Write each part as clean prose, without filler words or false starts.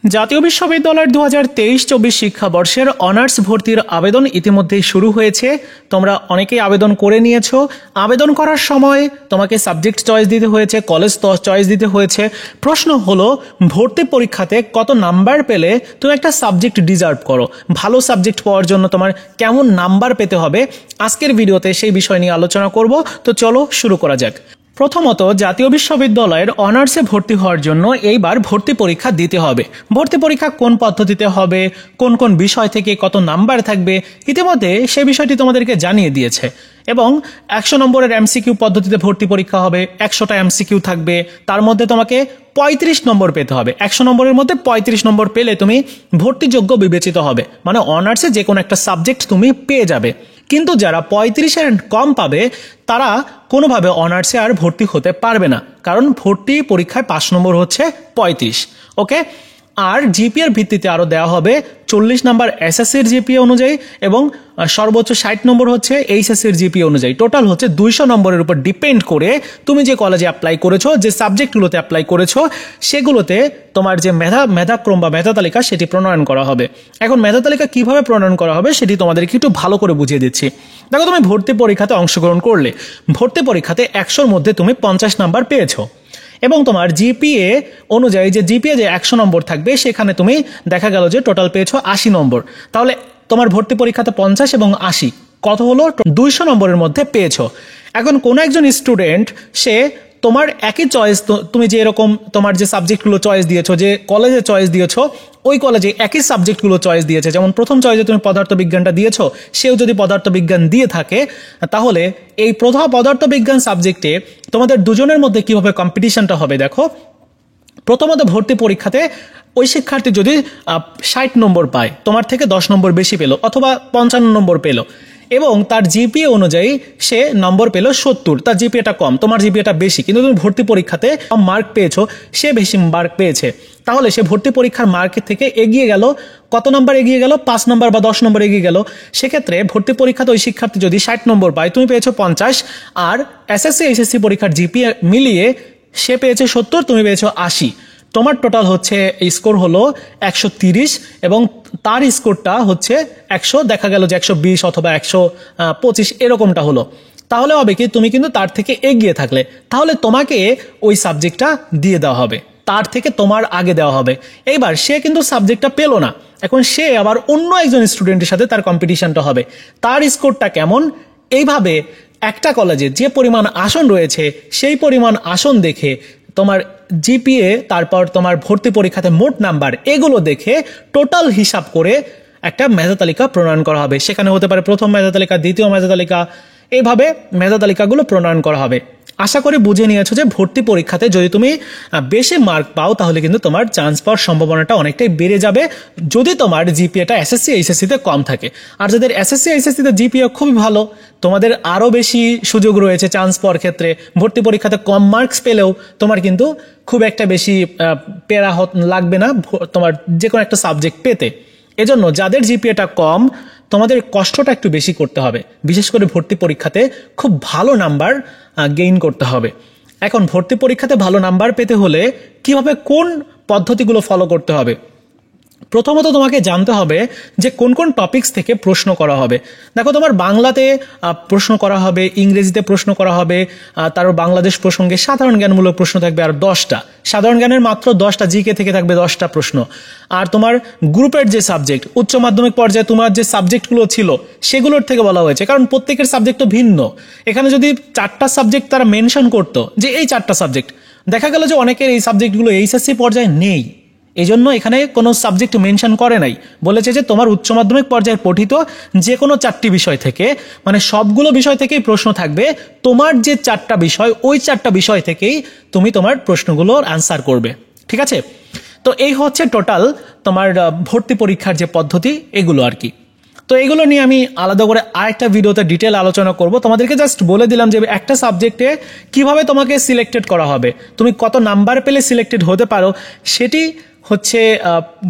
জাতীয় বিশ্ববিদ্যালয়ের 2023-24 শিক্ষাবর্ষের অনার্স ভর্তির আবেদন ইতিমধ্যেই শুরু হয়েছে। তোমরা অনেকেই আবেদন করে নিয়েছো। আবেদন করার সময় তোমাকে সাবজেক্ট চয়েস দিতে হয়েছে, কলেজ চয়েস দিতে হয়েছে। প্রশ্ন হলো, ভর্তি পরীক্ষাতে কত নাম্বার পেলে তুমি একটা সাবজেক্ট ডিজার্ভ করো? ভালো সাবজেক্ট পাওয়ার জন্য তোমার কেমন নাম্বার পেতে হবে? আজকের ভিডিওতে সেই বিষয় নিয়ে আলোচনা করব। তো চলো শুরু করা যাক। প্রথমত, জাতীয় বিশ্ববিদ্যালয়ের অনার্সে ভর্তি হওয়ার জন্য এইবার ভর্তি পরীক্ষা দিতে হবে। ভর্তি পরীক্ষা কোন পদ্ধতিতে হবে, কোন কোন বিষয় থেকে কত নাম্বার থাকবে, ইতিমধ্যে সে বিষয়টি তোমাদেরকে জানিয়ে দিয়েছে। এবং 100 নম্বরের এমসিকিউ পদ্ধতিতে ভর্তি পরীক্ষা হবে। 100টা এমসিকিউ থাকবে, তার মধ্যে তোমাকে 35 নম্বর পেতে হবে। 100 নম্বরের মধ্যে 35 নম্বর পেলে তুমি ভর্তিযোগ্য বিবেচিত হবে, মানে অনার্সে যে কোনো একটা সাবজেক্ট তুমি পেয়ে যাবে। কিন্তু যারা 35-এর কম পাবে তারা কোনোভাবে অনার্সে আর ভর্তি হতে পারবে না, কারণ ভর্তি পরীক্ষায় 5 নম্বর হচ্ছে 35। ওকে, আর জিপিএর ভিত্তিতে আরও দেওয়া হবে 40 নম্বর এসএসসির জিপিএ অনুযায়ী এবং সর্বোচ্চ 60 নম্বর হচ্ছে এইচএসসির জিপিএ অনুযায়ী। টোটাল হচ্ছে 200 নম্বরের উপর ডিপেন্ড করে তুমি যে কলেজে অ্যাপ্লাই করেছো, যে সাবজেক্টগুলোতে অ্যাপ্লাই করেছো, সেগুলোতে তোমার যে মেধাক্রম বা মেধা তালিকা সেটি প্রণয়ন করা হবে। এখন মেধা তালিকা কিভাবে প্রণয়ন করা হবে সেটি তোমাদেরকে একটু ভালো করে বুঝিয়ে দিচ্ছি। দেখো, তুমি ভর্তি পরীক্ষাতে অংশগ্রহণ করলে, ভর্তি পরীক্ষাতে 100-র মধ্যে তুমি 50 নাম্বার পেয়েছো এবং তোমার জিপিএ অনুযায়ী যে জিপিএ যে 100 নম্বর থাকবে সেখানে তুমি দেখা গেল যে টোটাল পেয়েছো 80 নম্বর। তাহলে তোমার ভর্তি পরীক্ষাতে 50 এবং 80 কত হলো? 200 নম্বরের মধ্যে পেয়েছো। এখন কোনো একজন স্টুডেন্ট সে তোমার একই চয়েস, তুমি যে এরকম তোমার যে সাবজেক্টগুলো চয়েস দিয়েছো, যে কলেজে চয়েস দিয়েছো, ওই কলেজে একই সাবজেক্টগুলো চয়েস দিয়েছে। যেমন প্রথম চয়েসে তুমি পদার্থবিজ্ঞানটা দিয়েছো, সেও যদি পদার্থবিজ্ঞান দিয়ে থাকে, তাহলে এই পদার্থবিজ্ঞান সাবজেক্টে তোমাদের দুজনের মধ্যে কিভাবে কম্পিটিশনটা হবে দেখো। প্রথমত, ভর্তি পরীক্ষাতে ওই শিক্ষার্থী যদি 60 নম্বর পায়, তোমার থেকে 10 নম্বর বেশি পেল অথবা 55 নম্বর পেল এবং তার জিপিএ অনুযায়ী সে নম্বর পেল 70, তার জিপিএটা কম, তোমার জিপিএটা বেশি, কিন্তু তুমি ভর্তি পরীক্ষাতে কম মার্ক পেয়েছো, সে বেশি মার্ক পেয়েছে, তাহলে সে ভর্তি পরীক্ষার মার্কের থেকে এগিয়ে গেল। কত নম্বর এগিয়ে গেল? 5 নম্বর বা 10 নম্বর এগিয়ে গেল। সেক্ষেত্রে ভর্তি পরীক্ষাতে ওই শিক্ষার্থী যদি 60 নম্বর পায়, তুমি পেয়েছো 50, আর এসএসসি এইচএসসি পরীক্ষার জিপিএ মিলিয়ে সে পেয়েছে 70, তুমি পেয়েছো 80। তোমার টোটাল হচ্ছে স্কোর হলো 130 এবং তার স্কোরটা হচ্ছে 100, দেখা গেল যে 120 অথবা 125 এরকমটা হলো। তাহলে হবে কি, তুমি কিন্তু তার থেকে এগিয়ে থাকলে, তাহলে তোমাকে ওই সাবজেক্টটা দিয়ে দেওয়া হবে, তার থেকে তোমার আগে দেওয়া হবে। এইবার সে কিন্তু সাবজেক্টটা পেলো না, এখন সে আবার অন্য একজন স্টুডেন্টের সাথে তার কম্পিটিশনটা হবে, তার স্কোরটা কেমন। এইভাবে একটা কলেজে যে পরিমাণ আসন রয়েছে সেই পরিমাণ আসন দেখে তোমার জিপিএ, তারপর তোমার ভর্তি পরীক্ষাতে মোট নাম্বার, এগুলো দেখে টোটাল হিসাব করে একটা মেধা তালিকা প্রণয়ন করা হবে। সেখানে হতে পারে প্রথম মেধা তালিকা, দ্বিতীয় মেধা তালিকা, এইভাবে মেধা তালিকাগুলো প্রণয়ন করা হবে। আশা করি বুঝে নিয়েছো যে ভর্তি পরীক্ষাতে যদি তুমি বেশি মার্ক পাও তাহলে কিন্তু তোমার চান্স পাওয়ার সম্ভাবনাটা অনেকটাই বেড়ে যাবে, যদি তোমার জিপিএটা এসএসসি এইচএসসিতে কম থাকে। আর যাদের এসএসসি এইচএসসিতে জিপিএ খুবই ভালো, তোমাদের আরও বেশি সুযোগ রয়েছে চান্স পাওয়ার ক্ষেত্রে। ভর্তি পরীক্ষাতে কম মার্কস পেলেও তোমার কিন্তু খুব একটা বেশি প্যারা লাগবে না তোমার যে কোনো একটা সাবজেক্ট পেতে। এজন্য যাদের জিপিএটা কম, তোমাদের কষ্টটা একটু বেশি করতে হবে, বিশেষ করে ভর্তি পরীক্ষাতে খুব ভালো নাম্বার গেইন করতে হবে। এখন ভর্তি পরীক্ষাতে ভালো নাম্বার পেতে হলে কিভাবে, কোন পদ্ধতিগুলো ফলো করতে হবে? প্রথমত তোমাকে জানতে হবে যে কোন কোন টপিকস থেকে প্রশ্ন করা হবে। দেখো, তোমার বাংলাতে প্রশ্ন করা হবে, ইংরেজিতে প্রশ্ন করা হবে, তারপর বাংলাদেশ প্রসঙ্গে সাধারণ জ্ঞানমূলক প্রশ্ন থাকবে আর 10টা, সাধারণ জ্ঞানের মাত্র 10টা, জিকে থেকে থাকবে 10টা প্রশ্ন। আর তোমার গ্রুপের যে সাবজেক্ট, উচ্চ মাধ্যমিক পর্যায়ে তোমার যে সাবজেক্টগুলো ছিল সেগুলোর থেকে বলা হয়েছে, কারণ প্রত্যেকের সাবজেক্ট তো ভিন্ন। এখানে যদি 4টা সাবজেক্ট তারা মেনশন করতো যে এই 4টা সাবজেক্ট, দেখা গেল যে অনেকের এই সাবজেক্টগুলো এইচএসসি পর্যায়ে নেই, এই জন্য এখানে কোনো সাবজেক্ট মেনশন করে নাই, বলেছে যে তোমার উচ্চ মাধ্যমিক পর্যায়ে পঠিত যে কোনো 4টি বিষয় থেকে, মানে সবগুলো বিষয় থেকেই প্রশ্ন থাকবে, তোমার যে 4টা বিষয়, ওই 4টা বিষয় থেকেই তুমি তোমার প্রশ্নগুলোর আনসার করবে। ঠিক আছে? তো এই হচ্ছে টোটাল তোমার ভর্তি পরীক্ষার যে পদ্ধতি, এগুলো আর কি। তো এগুলো নিয়ে আমি আলাদা করে আরেকটা ভিডিওতে ডিটেল আলোচনা করব। তোমাদেরকে জাস্ট বলে দিলাম যে একটা সাবজেক্টে কিভাবে তোমাকে সিলেক্টেড করা হবে, তুমি কত নাম্বার পেলে সিলেক্টেড হতে পারো, সেটি হচ্ছে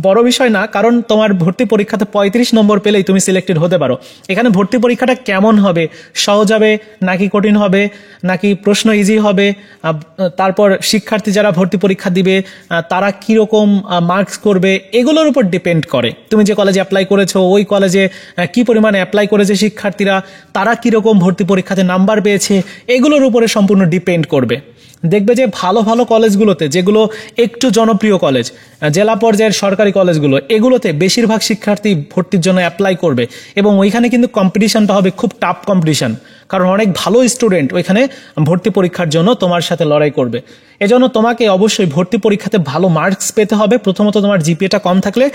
বড় বিষয় না, কারণ তোমার ভর্তি পরীক্ষাতে 35 নম্বর পেলেই তুমি সিলেক্টেড হতে পারো। এখানে ভর্তি পরীক্ষাটা কেমন হবে, সহজ হবে নাকি কঠিন হবে, নাকি প্রশ্ন ইজি হবে, তারপর শিক্ষার্থী যারা ভর্তি পরীক্ষা দিবে তারা কীরকম মার্কস করবে, এগুলোর উপর ডিপেন্ড করে। তুমি যে কলেজে অ্যাপ্লাই করেছো ওই কলেজে কি পরিমাণে অ্যাপ্লাই করেছে শিক্ষার্থীরা, তারা কীরকম ভর্তি পরীক্ষাতে নাম্বার পেয়েছে, এগুলোর উপরে সম্পূর্ণ ডিপেন্ড করবে। দেখবে যে ভালো ভালো কলেজগুলোতে, যেগুলো একটু জনপ্রিয় কলেজ, জেলা পর্যায়ের সরকারি কলেজগুলো, এগুলোতে বেশিরভাগ শিক্ষার্থী ভর্তির জন্য অ্যাপ্লাই করবে এবং ওইখানে কিন্তু কম্পিটিশনটা হবে খুব টাফ কম্পিটিশন, কারণ অনেক ভালো স্টুডেন্ট ওইখানে ভর্তি পরীক্ষার জন্য তোমার সাথে লড়াই করবে। এজন্য তোমাকে অবশ্যই ভর্তি পরীক্ষাতে ভালো মার্কস পেতে হবে। প্রথমত তোমার জিপিএটা কম থাকলে,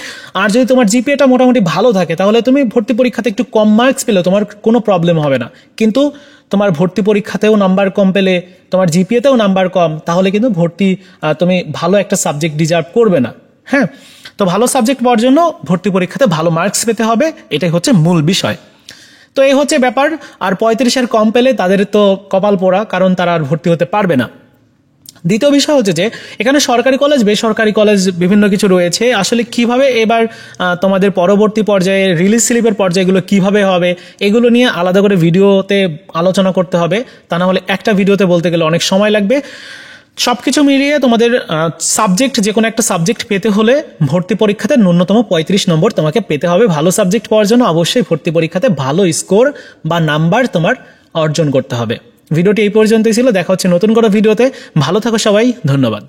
আর যদি তোমার জিপিএটা মোটামুটি ভালো থাকে তাহলে তুমি ভর্তি পরীক্ষাতে একটু কম মার্কস পেলেও তোমার কোনো প্রবলেম হবে না। কিন্তু তোমার ভর্তি পরীক্ষাতেও নাম্বার কম পেলে, তোমার জিপিএতেও নাম্বার কম, তাহলে কিন্তু তুমি ভালো একটা সাবজেক্ট ডিজার্ভ করবে না। হ্যাঁ, তো ভালো সাবজেক্ট পাওয়ার জন্য ভর্তি পরীক্ষাতে ভালো মার্কস পেতে হবে, এটাই হচ্ছে মূল বিষয়। তো এই হচ্ছে ব্যাপার। আর 35-এর কম পেলে তাদের তো কপাল পোড়া, কারণ তারা আর ভর্তি হতে পারবে না। দ্বিতীয় বিষয় হচ্ছে যে এখানে সরকারি কলেজ, বেসরকারি কলেজ বিভিন্ন কিছু রয়েছে। আসলে কিভাবে এবার তোমাদের পরবর্তী পর্যায়ে রিলিজ স্লিপের পর্যায়গুলো কিভাবে হবে, এগুলো নিয়ে আলাদা করে ভিডিওতে আলোচনা করতে হবে, তা না হলে একটা ভিডিওতে বলতে গেলে অনেক সময় লাগবে। সবকিছু মিলিয়ে তোমাদের সাবজেক্ট, যে কোনো একটা সাবজেক্ট পেতে হলে ভর্তি পরীক্ষাতে ন্যূনতম 35 নম্বর তোমাকে পেতে হবে। ভালো সাবজেক্ট পাওয়ার জন্য অবশ্যই ভর্তি পরীক্ষাতে ভালো স্কোর বা নাম্বার তোমার অর্জন করতে হবে। ভিডিওটি এই পর্যন্তই ছিল, দেখা হচ্ছে নতুন কোনো ভিডিওতে। ভালো থাকো সবাই, ধন্যবাদ।